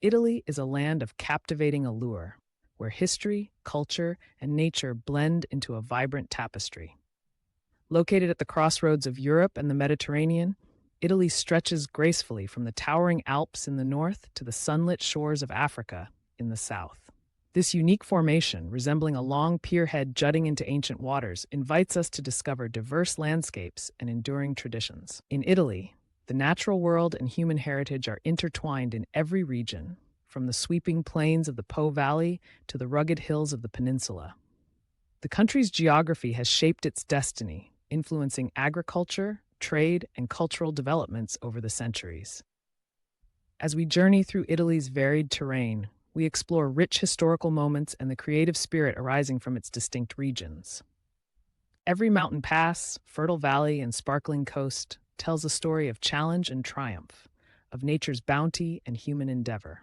Italy is a land of captivating allure, where history, culture, and nature blend into a vibrant tapestry. Located at the crossroads of Europe and the Mediterranean, Italy stretches gracefully from the towering Alps in the north to the sunlit shores of Africa in the south. This unique formation, resembling a long pierhead jutting into ancient waters, invites us to discover diverse landscapes and enduring traditions. In Italy, the natural world and human heritage are intertwined in every region, from the sweeping plains of the Po Valley to the rugged hills of the peninsula. The country's geography has shaped its destiny, influencing agriculture, trade, and cultural developments over the centuries. As we journey through Italy's varied terrain, we explore rich historical moments and the creative spirit arising from its distinct regions. Every mountain pass, fertile valley, and sparkling coast tells a story of challenge and triumph, of nature's bounty and human endeavor.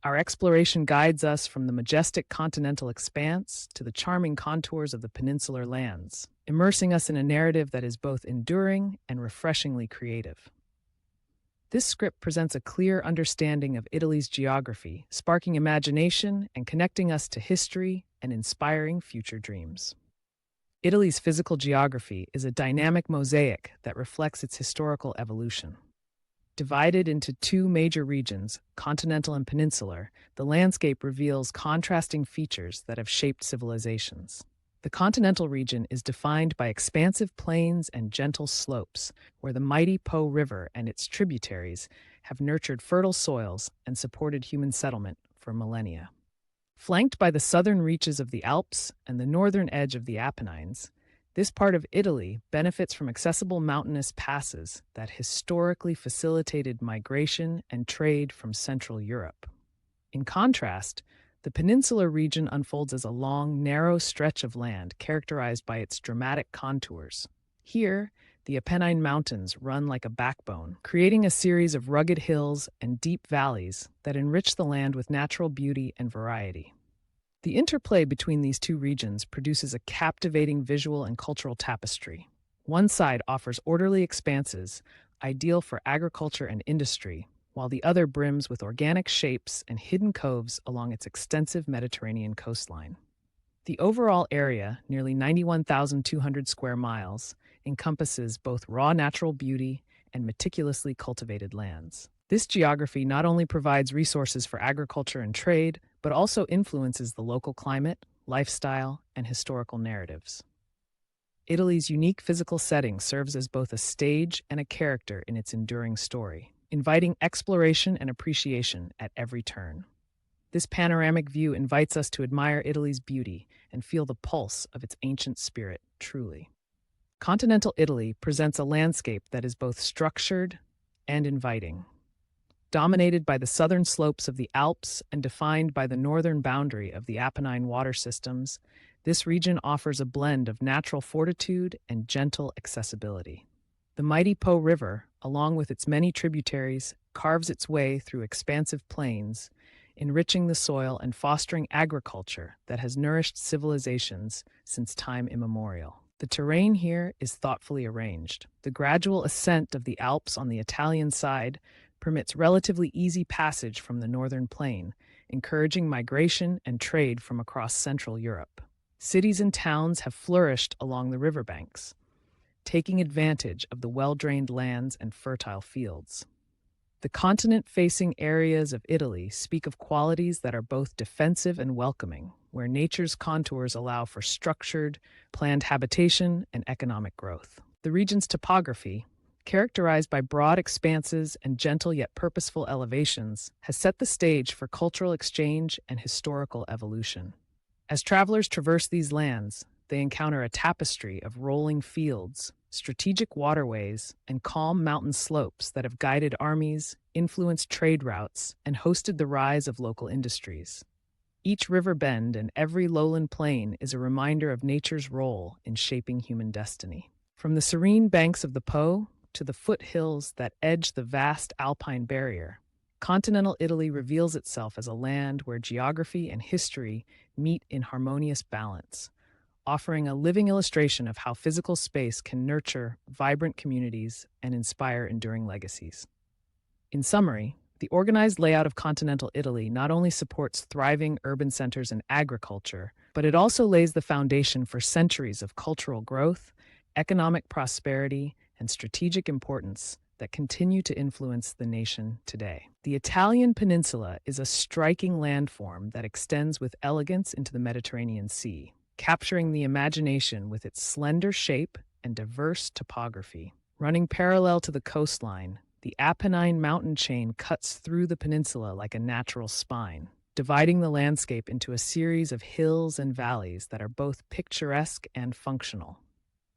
Our exploration guides us from the majestic continental expanse to the charming contours of the peninsular lands, immersing us in a narrative that is both enduring and refreshingly creative. This script presents a clear understanding of Italy's geography, sparking imagination and connecting us to history and inspiring future dreams. Italy's physical geography is a dynamic mosaic that reflects its historical evolution. Divided into two major regions, continental and peninsular, the landscape reveals contrasting features that have shaped civilizations. The continental region is defined by expansive plains and gentle slopes, where the mighty Po River and its tributaries have nurtured fertile soils and supported human settlement for millennia. Flanked by the southern reaches of the Alps and the northern edge of the Apennines, this part of Italy benefits from accessible mountainous passes that historically facilitated migration and trade from Central Europe. In contrast, the peninsular region unfolds as a long, narrow stretch of land characterized by its dramatic contours. Here, the Apennine Mountains run like a backbone, creating a series of rugged hills and deep valleys that enrich the land with natural beauty and variety. The interplay between these two regions produces a captivating visual and cultural tapestry. One side offers orderly expanses, ideal for agriculture and industry, while the other brims with organic shapes and hidden coves along its extensive Mediterranean coastline. The overall area, nearly 91,200 square miles, encompasses both raw natural beauty and meticulously cultivated lands. This geography not only provides resources for agriculture and trade, but also influences the local climate, lifestyle, and historical narratives. Italy's unique physical setting serves as both a stage and a character in its enduring story, inviting exploration and appreciation at every turn. This panoramic view invites us to admire Italy's beauty and feel the pulse of its ancient spirit truly. Continental Italy presents a landscape that is both structured and inviting. Dominated by the southern slopes of the Alps and defined by the northern boundary of the Apennine water systems, this region offers a blend of natural fortitude and gentle accessibility. The mighty Po River, along with its many tributaries, carves its way through expansive plains, enriching the soil and fostering agriculture that has nourished civilizations since time immemorial. The terrain here is thoughtfully arranged. The gradual ascent of the Alps on the Italian side permits relatively easy passage from the northern plain, encouraging migration and trade from across Central Europe. Cities and towns have flourished along the riverbanks, taking advantage of the well-drained lands and fertile fields. The continent-facing areas of Italy speak of qualities that are both defensive and welcoming, where nature's contours allow for structured, planned habitation and economic growth. The region's topography, characterized by broad expanses and gentle yet purposeful elevations, has set the stage for cultural exchange and historical evolution. As travelers traverse these lands, they encounter a tapestry of rolling fields, strategic waterways, and calm mountain slopes that have guided armies, influenced trade routes, and hosted the rise of local industries. Each river bend and every lowland plain is a reminder of nature's role in shaping human destiny. From the serene banks of the Po to the foothills that edge the vast alpine barrier, continental Italy reveals itself as a land where geography and history meet in harmonious balance, offering a living illustration of how physical space can nurture vibrant communities and inspire enduring legacies. In summary, The organized layout of continental Italy not only supports thriving urban centers and agriculture, but it also lays the foundation for centuries of cultural growth, economic prosperity, and strategic importance that continue to influence the nation today. The Italian peninsula is a striking landform that extends with elegance into the Mediterranean Sea, capturing the imagination with its slender shape and diverse topography. Running parallel to the coastline, the Apennine mountain chain cuts through the peninsula like a natural spine, dividing the landscape into a series of hills and valleys that are both picturesque and functional.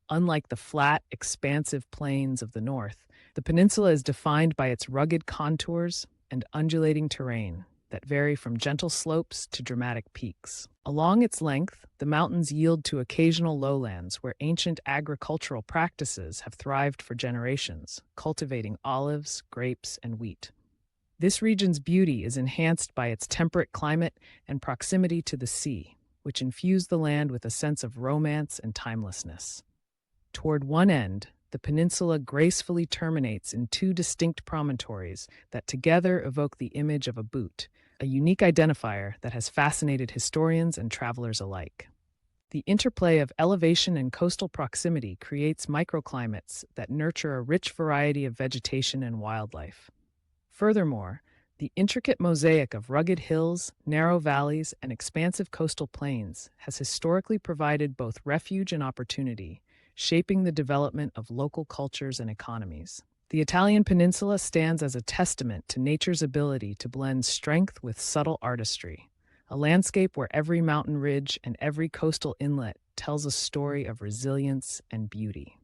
Unlike the flat, expansive plains of the north, the peninsula is defined by its rugged contours and undulating terrain that vary from gentle slopes to dramatic peaks. Along its length, the mountains yield to occasional lowlands where ancient agricultural practices have thrived for generations, cultivating olives, grapes, and wheat. This region's beauty is enhanced by its temperate climate and proximity to the sea, which infuse the land with a sense of romance and timelessness. Toward one end, the peninsula gracefully terminates in two distinct promontories that together evoke the image of a boot, a unique identifier that has fascinated historians and travelers alike. The interplay of elevation and coastal proximity creates microclimates that nurture a rich variety of vegetation and wildlife. Furthermore, the intricate mosaic of rugged hills, narrow valleys, and expansive coastal plains has historically provided both refuge and opportunity, shaping the development of local cultures and economies. The Italian peninsula stands as a testament to nature's ability to blend strength with subtle artistry, a landscape where every mountain ridge and every coastal inlet tells a story of resilience and beauty.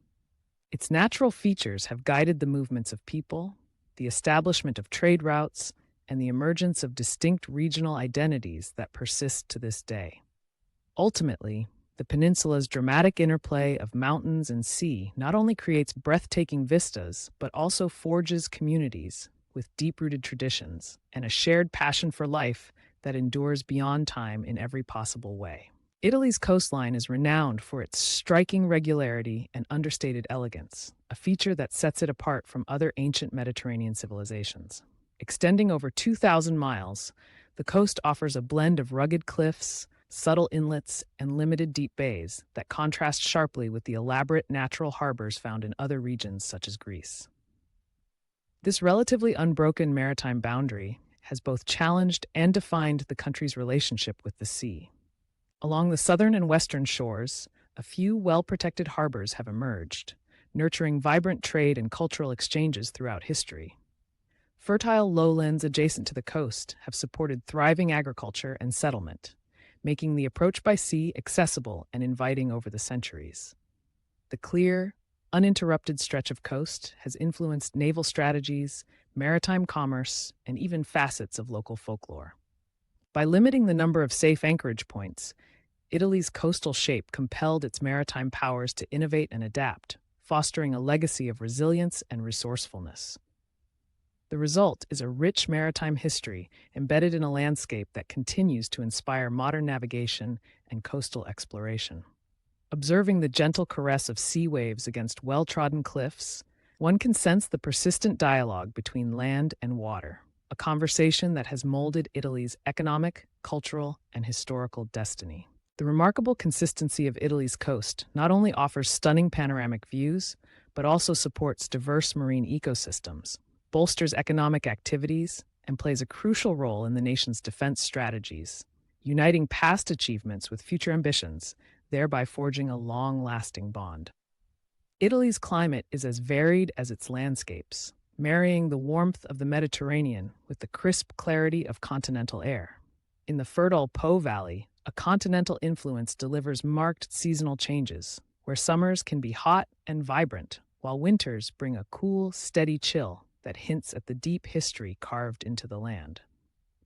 Its natural features have guided the movements of people, the establishment of trade routes, and the emergence of distinct regional identities that persist to this day. Ultimately, the peninsula's dramatic interplay of mountains and sea not only creates breathtaking vistas, but also forges communities with deep-rooted traditions and a shared passion for life that endures beyond time in every possible way. Italy's coastline is renowned for its striking regularity and understated elegance, a feature that sets it apart from other ancient Mediterranean civilizations. Extending over 2,000 miles, the coast offers a blend of rugged cliffs, subtle inlets, and limited deep bays that contrast sharply with the elaborate natural harbors found in other regions such as Greece. This relatively unbroken maritime boundary has both challenged and defined the country's relationship with the sea. Along the southern and western shores, a few well-protected harbors have emerged, nurturing vibrant trade and cultural exchanges throughout history. Fertile lowlands adjacent to the coast have supported thriving agriculture and settlement, making the approach by sea accessible and inviting over the centuries. The clear, uninterrupted stretch of coast has influenced naval strategies, maritime commerce, and even facets of local folklore. By limiting the number of safe anchorage points, Italy's coastal shape compelled its maritime powers to innovate and adapt, fostering a legacy of resilience and resourcefulness. The result is a rich maritime history embedded in a landscape that continues to inspire modern navigation and coastal exploration. Observing the gentle caress of sea waves against well-trodden cliffs, one can sense the persistent dialogue between land and water, a conversation that has molded Italy's economic, cultural, and historical destiny. The remarkable consistency of Italy's coast not only offers stunning panoramic views, but also supports diverse marine ecosystems, bolsters economic activities, and plays a crucial role in the nation's defense strategies, uniting past achievements with future ambitions, thereby forging a long-lasting bond. Italy's climate is as varied as its landscapes, marrying the warmth of the Mediterranean with the crisp clarity of continental air. In the fertile Po Valley, a continental influence delivers marked seasonal changes, where summers can be hot and vibrant, while winters bring a cool, steady chill that hints at the deep history carved into the land.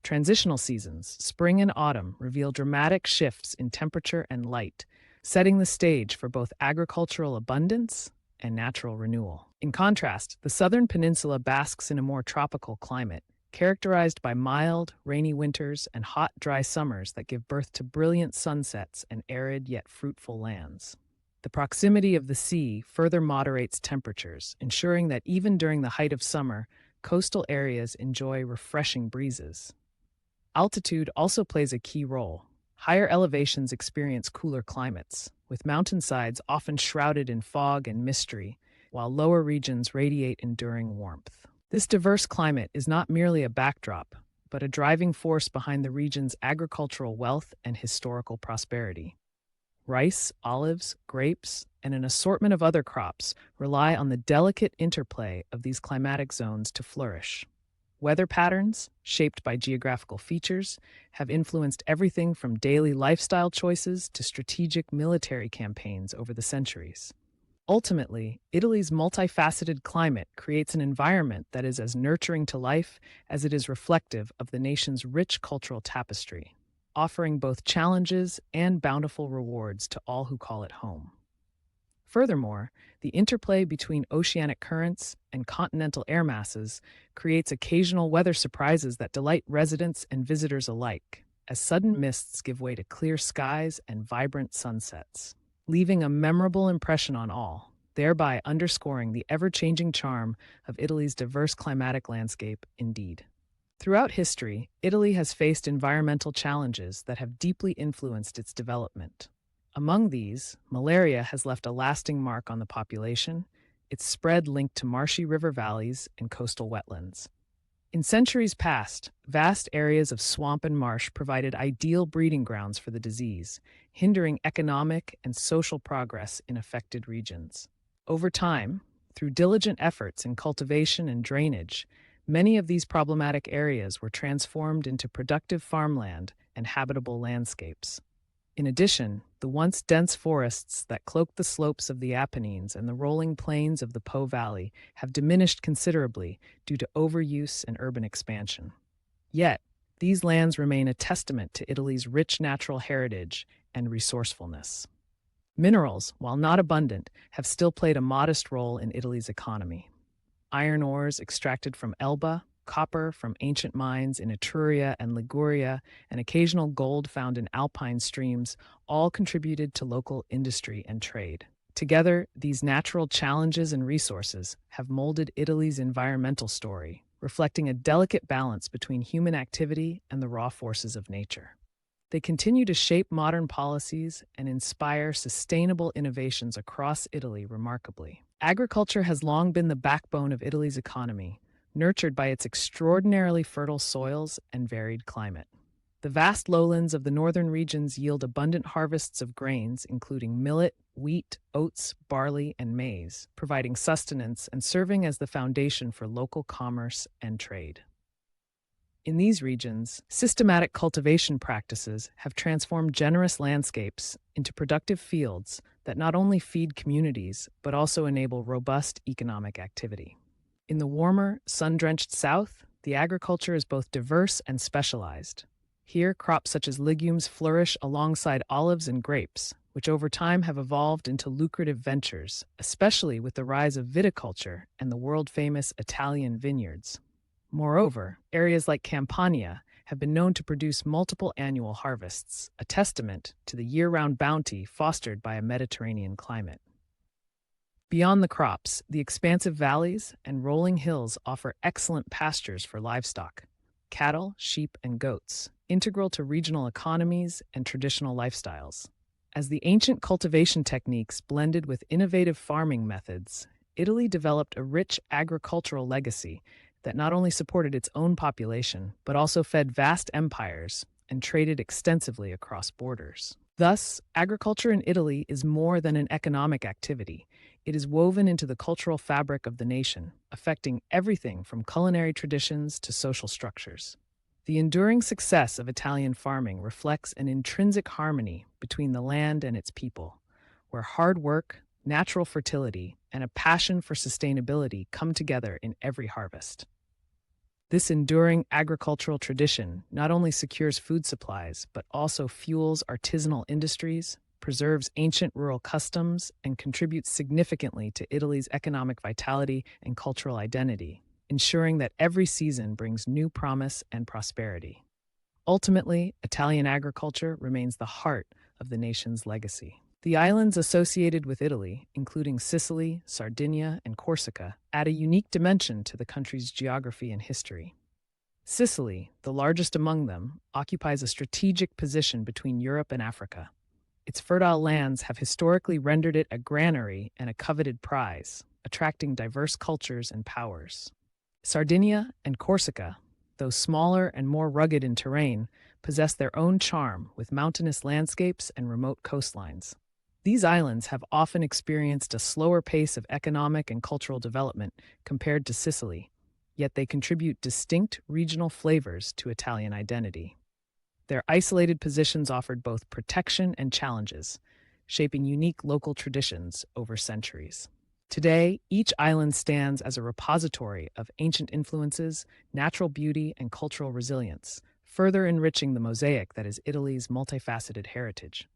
Transitional seasons, spring and autumn, reveal dramatic shifts in temperature and light, setting the stage for both agricultural abundance and natural renewal. In contrast, the southern peninsula basks in a more tropical climate, characterized by mild, rainy winters and hot, dry summers that give birth to brilliant sunsets and arid yet fruitful lands. The proximity of the sea further moderates temperatures, ensuring that even during the height of summer, coastal areas enjoy refreshing breezes. Altitude also plays a key role. Higher elevations experience cooler climates, with mountainsides often shrouded in fog and mystery, while lower regions radiate enduring warmth. This diverse climate is not merely a backdrop, but a driving force behind the region's agricultural wealth and historical prosperity. Rice, olives, grapes, and an assortment of other crops rely on the delicate interplay of these climatic zones to flourish. Weather patterns, shaped by geographical features, have influenced everything from daily lifestyle choices to strategic military campaigns over the centuries. Ultimately, Italy's multifaceted climate creates an environment that is as nurturing to life as it is reflective of the nation's rich cultural tapestry, offering both challenges and bountiful rewards to all who call it home. Furthermore, the interplay between oceanic currents and continental air masses creates occasional weather surprises that delight residents and visitors alike, as sudden mists give way to clear skies and vibrant sunsets, leaving a memorable impression on all, thereby underscoring the ever-changing charm of Italy's diverse climatic landscape indeed. Throughout history, Italy has faced environmental challenges that have deeply influenced its development. Among these, malaria has left a lasting mark on the population, its spread linked to marshy river valleys and coastal wetlands. In centuries past, vast areas of swamp and marsh provided ideal breeding grounds for the disease, hindering economic and social progress in affected regions. Over time, through diligent efforts in cultivation and drainage, many of these problematic areas were transformed into productive farmland and habitable landscapes. In addition, the once dense forests that cloak the slopes of the Apennines and the rolling plains of the Po Valley have diminished considerably due to overuse and urban expansion. Yet, these lands remain a testament to Italy's rich natural heritage and resourcefulness. Minerals, while not abundant, have still played a modest role in Italy's economy. Iron ores extracted from Elba, copper from ancient mines in Etruria and Liguria, and occasional gold found in alpine streams all contributed to local industry and trade. Together, these natural challenges and resources have molded Italy's environmental story, reflecting a delicate balance between human activity and the raw forces of nature. They continue to shape modern policies and inspire sustainable innovations across Italy remarkably. Agriculture has long been the backbone of Italy's economy, nurtured by its extraordinarily fertile soils and varied climate. The vast lowlands of the northern regions yield abundant harvests of grains, including millet, wheat, oats, barley, and maize, providing sustenance and serving as the foundation for local commerce and trade. In these regions, systematic cultivation practices have transformed generous landscapes into productive fields that not only feed communities, but also enable robust economic activity. In the warmer, sun-drenched south, the agriculture is both diverse and specialized. Here, crops such as legumes flourish alongside olives and grapes, which over time have evolved into lucrative ventures, especially with the rise of viticulture and the world-famous Italian vineyards. Moreover, areas like Campania have been known to produce multiple annual harvests, a testament to the year-round bounty fostered by a Mediterranean climate. Beyond the crops, the expansive valleys and rolling hills offer excellent pastures for livestock, cattle, sheep, and goats, integral to regional economies and traditional lifestyles. As the ancient cultivation techniques blended with innovative farming methods, Italy developed a rich agricultural legacy that not only supported its own population, but also fed vast empires and traded extensively across borders. Thus, agriculture in Italy is more than an economic activity. It is woven into the cultural fabric of the nation, affecting everything from culinary traditions to social structures. The enduring success of Italian farming reflects an intrinsic harmony between the land and its people, where hard work, natural fertility, and a passion for sustainability come together in every harvest. This enduring agricultural tradition not only secures food supplies, but also fuels artisanal industries, preserves ancient rural customs, and contributes significantly to Italy's economic vitality and cultural identity, ensuring that every season brings new promise and prosperity. Ultimately, Italian agriculture remains the heart of the nation's legacy. The islands associated with Italy, including Sicily, Sardinia, and Corsica, add a unique dimension to the country's geography and history. Sicily, the largest among them, occupies a strategic position between Europe and Africa. Its fertile lands have historically rendered it a granary and a coveted prize, attracting diverse cultures and powers. Sardinia and Corsica, though smaller and more rugged in terrain, possess their own charm with mountainous landscapes and remote coastlines. These islands have often experienced a slower pace of economic and cultural development compared to Sicily, yet they contribute distinct regional flavors to Italian identity. Their isolated positions offered both protection and challenges, shaping unique local traditions over centuries. Today, each island stands as a repository of ancient influences, natural beauty, and cultural resilience, further enriching the mosaic that is Italy's multifaceted heritage.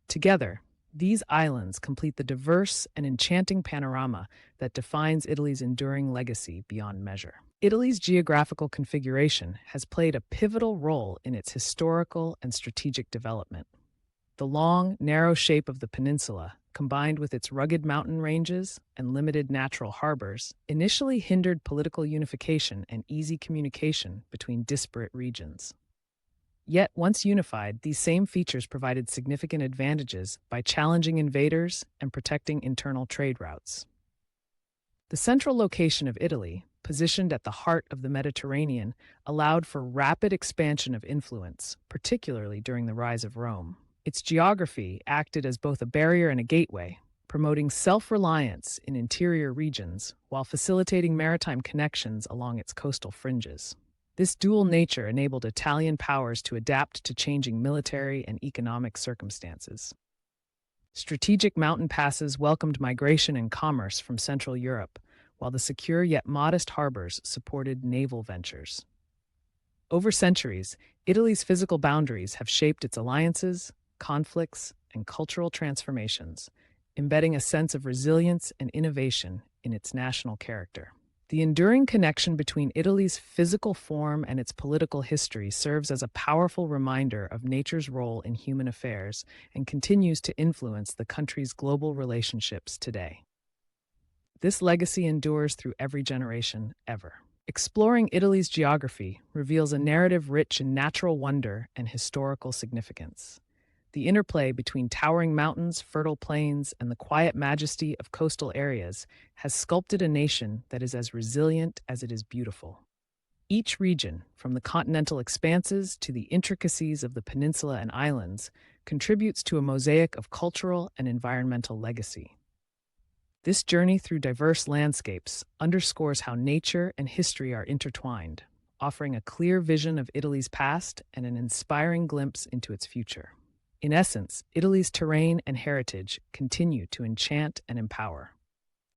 Together, these islands complete the diverse and enchanting panorama that defines Italy's enduring legacy beyond measure. Italy's geographical configuration has played a pivotal role in its historical and strategic development. The long, narrow shape of the peninsula, combined with its rugged mountain ranges and limited natural harbors, initially hindered political unification and easy communication between disparate regions. Yet, once unified, these same features provided significant advantages by challenging invaders and protecting internal trade routes. The central location of Italy, positioned at the heart of the Mediterranean, allowed for rapid expansion of influence, particularly during the rise of Rome. Its geography acted as both a barrier and a gateway, promoting self-reliance in interior regions while facilitating maritime connections along its coastal fringes. This dual nature enabled Italian powers to adapt to changing military and economic circumstances. Strategic mountain passes welcomed migration and commerce from Central Europe, while the secure yet modest harbors supported naval ventures. Over centuries, Italy's physical boundaries have shaped its alliances, conflicts, and cultural transformations, embedding a sense of resilience and innovation in its national character. The enduring connection between Italy's physical form and its political history serves as a powerful reminder of nature's role in human affairs and continues to influence the country's global relationships today. This legacy endures through every generation ever. Exploring Italy's geography reveals a narrative rich in natural wonder and historical significance. The interplay between towering mountains, fertile plains, and the quiet majesty of coastal areas has sculpted a nation that is as resilient as it is beautiful. Each region, from the continental expanses to the intricacies of the peninsula and islands, contributes to a mosaic of cultural and environmental legacy. This journey through diverse landscapes underscores how nature and history are intertwined, offering a clear vision of Italy's past and an inspiring glimpse into its future. In essence, Italy's terrain and heritage continue to enchant and empower.